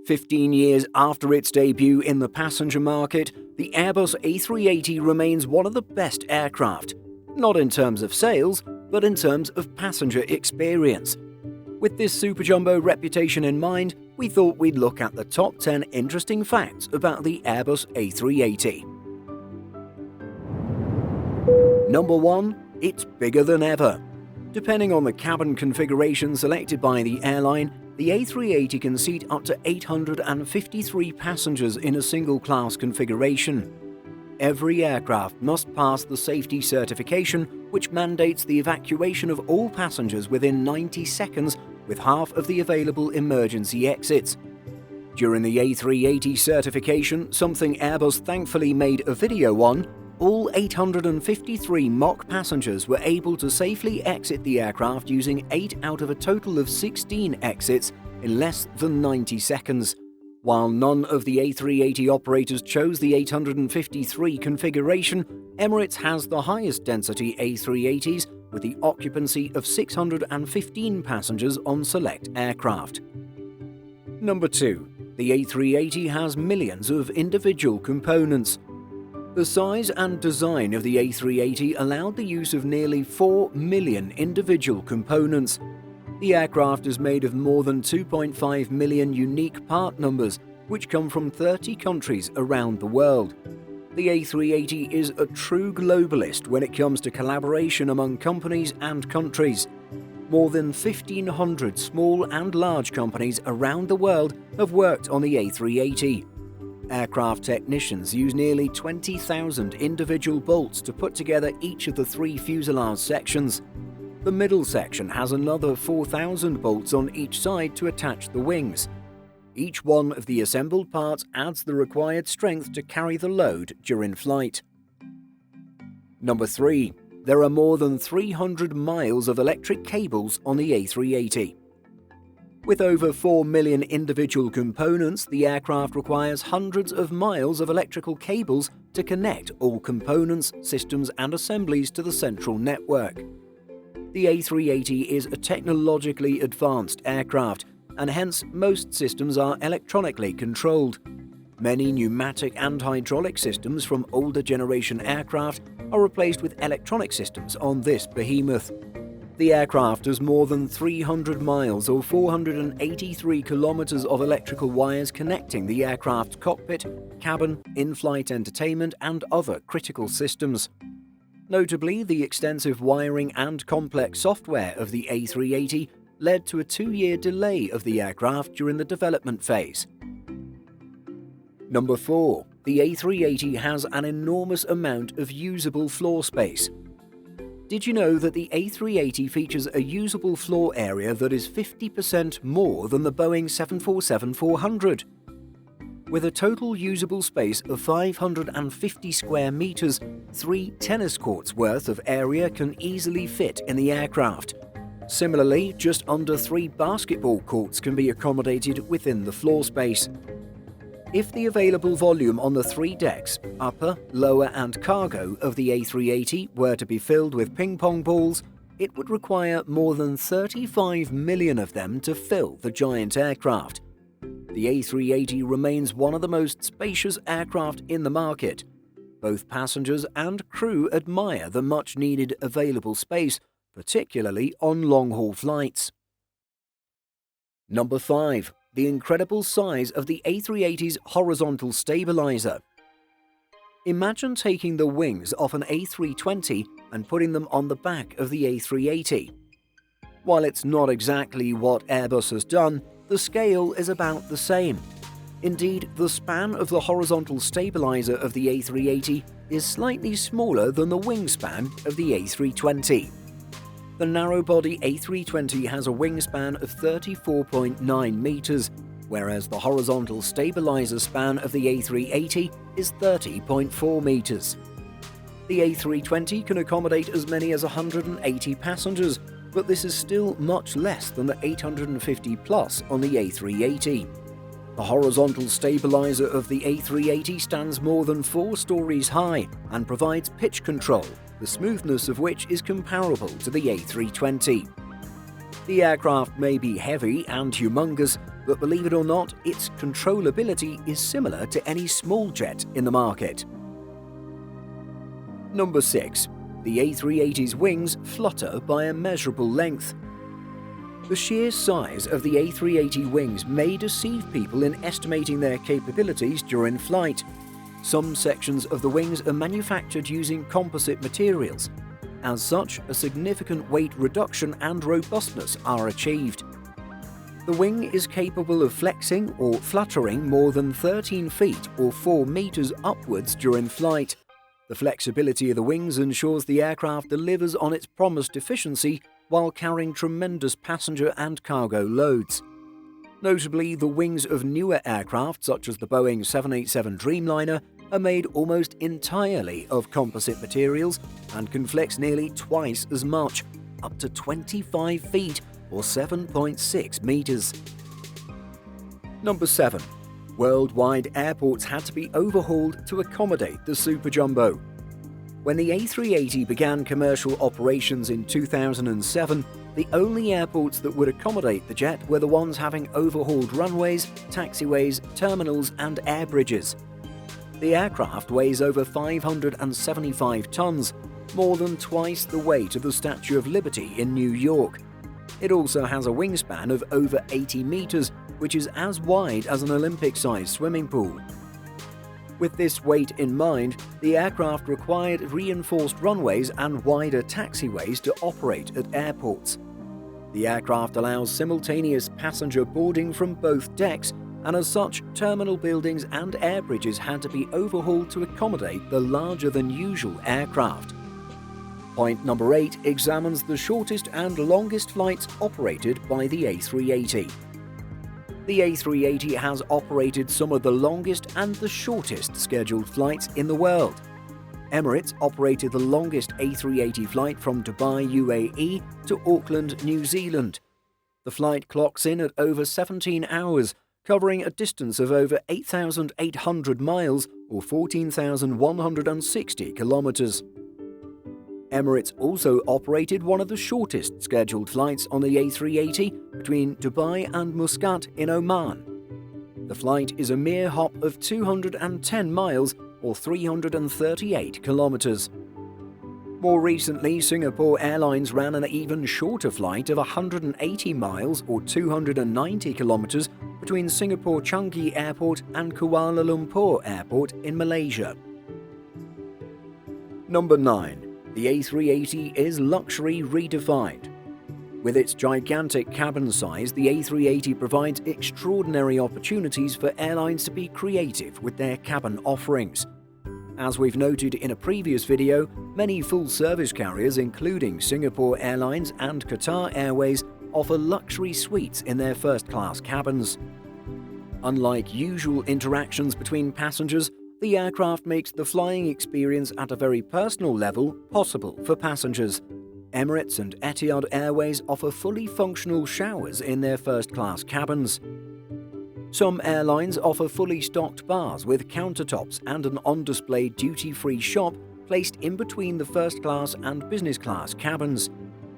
15 years after its debut in the passenger market, the Airbus A380 remains one of the best aircraft, not in terms of sales, but in terms of passenger experience. With this super jumbo reputation in mind, we thought we'd look at the top 10 interesting facts about the Airbus A380. Number 1. It's bigger than ever. Depending on the cabin configuration selected by the airline, the A380 can seat up to 853 passengers in a single-class configuration. Every aircraft must pass the safety certification, which mandates the evacuation of all passengers within 90 seconds with half of the available emergency exits. During the A380 certification, something Airbus thankfully made a video on, all 853 mock passengers were able to safely exit the aircraft using 8 out of a total of 16 exits in less than 90 seconds. While none of the A380 operators chose the 853 configuration, Emirates has the highest density A380s with the occupancy of 615 passengers on select aircraft. Number 2. The A380 has millions of individual components. The size and design of the A380 allowed the use of nearly 4 million individual components. The aircraft is made of more than 2.5 million unique part numbers, which come from 30 countries around the world. The A380 is a true globalist when it comes to collaboration among companies and countries. More than 1,500 small and large companies around the world have worked on the A380. Aircraft technicians use nearly 20,000 individual bolts to put together each of the 3 fuselage sections. The middle section has another 4,000 bolts on each side to attach the wings. Each one of the assembled parts adds the required strength to carry the load during flight. Number 3. There are more than 300 miles of electric cables on the A380. With over 4 million individual components, the aircraft requires hundreds of miles of electrical cables to connect all components, systems and assemblies to the central network. The A380 is a technologically advanced aircraft, and hence most systems are electronically controlled. Many pneumatic and hydraulic systems from older generation aircraft are replaced with electronic systems on this behemoth. The aircraft has more than 300 miles or 483 kilometers of electrical wires connecting the aircraft's cockpit, cabin, in-flight entertainment and other critical systems. Notably, the extensive wiring and complex software of the A380 led to a 2-year delay of the aircraft during the development phase. Number 4. The A380 has an enormous amount of usable floor space. Did you know that the A380 features a usable floor area that is 50% more than the Boeing 747-400? With a total usable space of 550 square meters, 3 tennis courts worth of area can easily fit in the aircraft. Similarly, just under 3 basketball courts can be accommodated within the floor space. If the available volume on the 3 decks, upper, lower and cargo of the A380 were to be filled with ping-pong balls, it would require more than 35 million of them to fill the giant aircraft. The A380 remains one of the most spacious aircraft in the market. Both passengers and crew admire the much-needed available space, particularly on long-haul flights. Number 5. The incredible size of the A380's horizontal stabilizer. Imagine taking the wings off an A320 and putting them on the back of the A380. While it's not exactly what Airbus has done, the scale is about the same. Indeed, the span of the horizontal stabilizer of the A380 is slightly smaller than the wingspan of the A320. The narrow-body A320 has a wingspan of 34.9 meters, whereas the horizontal stabilizer span of the A380 is 30.4 meters. The A320 can accommodate as many as 180 passengers, but this is still much less than the 850 plus on the A380. The horizontal stabilizer of the A380 stands more than 4 stories high and provides pitch control, the smoothness of which is comparable to the A320. The aircraft may be heavy and humongous, but believe it or not, its controllability is similar to any small jet in the market. Number 6. The A380's wings flutter by a measurable length. The sheer size of the A380 wings may deceive people in estimating their capabilities during flight. Some sections of the wings are manufactured using composite materials. As such, a significant weight reduction and robustness are achieved. The wing is capable of flexing or fluttering more than 13 feet or 4 meters upwards during flight. The flexibility of the wings ensures the aircraft delivers on its promised efficiency while carrying tremendous passenger and cargo loads. Notably, the wings of newer aircraft such as the Boeing 787 Dreamliner are made almost entirely of composite materials and can flex nearly twice as much, up to 25 feet or 7.6 meters. Number 7. Worldwide airports had to be overhauled to accommodate the Super Jumbo. When the A380 began commercial operations in 2007, the only airports that would accommodate the jet were the ones having overhauled runways, taxiways, terminals and air bridges. The aircraft weighs over 575 tons, more than twice the weight of the Statue of Liberty in New York. It also has a wingspan of over 80 meters, which is as wide as an Olympic-sized swimming pool. With this weight in mind, the aircraft required reinforced runways and wider taxiways to operate at airports. The aircraft allows simultaneous passenger boarding from both decks, and as such, terminal buildings and air bridges had to be overhauled to accommodate the larger-than-usual aircraft. Point number 8 examines the shortest and longest flights operated by the A380. The A380 has operated some of the longest and the shortest scheduled flights in the world. Emirates operated the longest A380 flight from Dubai, UAE to Auckland, New Zealand. The flight clocks in at over 17 hours, covering a distance of over 8,800 miles or 14,160 kilometers. Emirates also operated one of the shortest scheduled flights on the A380 between Dubai and Muscat in Oman. The flight is a mere hop of 210 miles or 338 kilometers. More recently, Singapore Airlines ran an even shorter flight of 180 miles or 290 kilometers between Singapore Changi Airport and Kuala Lumpur Airport in Malaysia. Number 9. The A380 is luxury redefined. With its gigantic cabin size, the A380 provides extraordinary opportunities for airlines to be creative with their cabin offerings. As we've noted in a previous video, many full-service carriers including Singapore Airlines and Qatar Airways offer luxury suites in their first-class cabins. Unlike usual interactions between passengers, the aircraft makes the flying experience at a very personal level possible for passengers. Emirates and Etihad Airways offer fully functional showers in their first-class cabins. Some airlines offer fully stocked bars with countertops and an on-display duty-free shop placed in between the first-class and business-class cabins.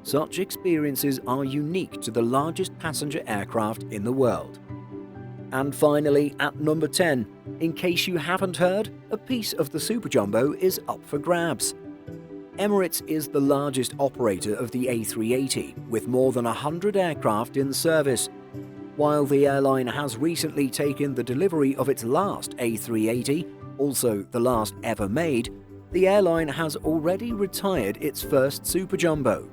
Such experiences are unique to the largest passenger aircraft in the world. And finally, at number 10, in case you haven't heard, a piece of the Super Jumbo is up for grabs. Emirates is the largest operator of the A380, with more than 100 aircraft in service. While the airline has recently taken the delivery of its last A380, also the last ever made, the airline has already retired its first Super Jumbo.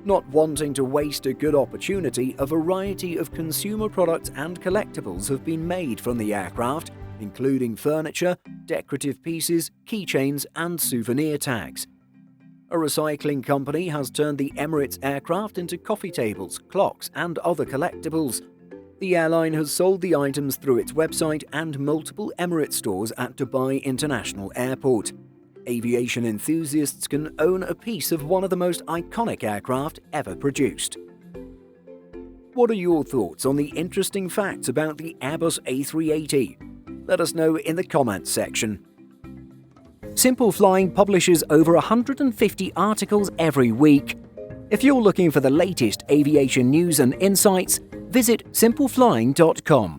Not wanting to waste a good opportunity, a variety of consumer products and collectibles have been made from the aircraft, including furniture, decorative pieces, keychains, and souvenir tags. A recycling company has turned the Emirates aircraft into coffee tables, clocks, and other collectibles. The airline has sold the items through its website and multiple Emirates stores at Dubai International Airport. Aviation enthusiasts can own a piece of one of the most iconic aircraft ever produced. What are your thoughts on the interesting facts about the Airbus A380? Let us know in the comments section. Simple Flying publishes over 150 articles every week. If you're looking for the latest aviation news and insights, Visit simpleflying.com.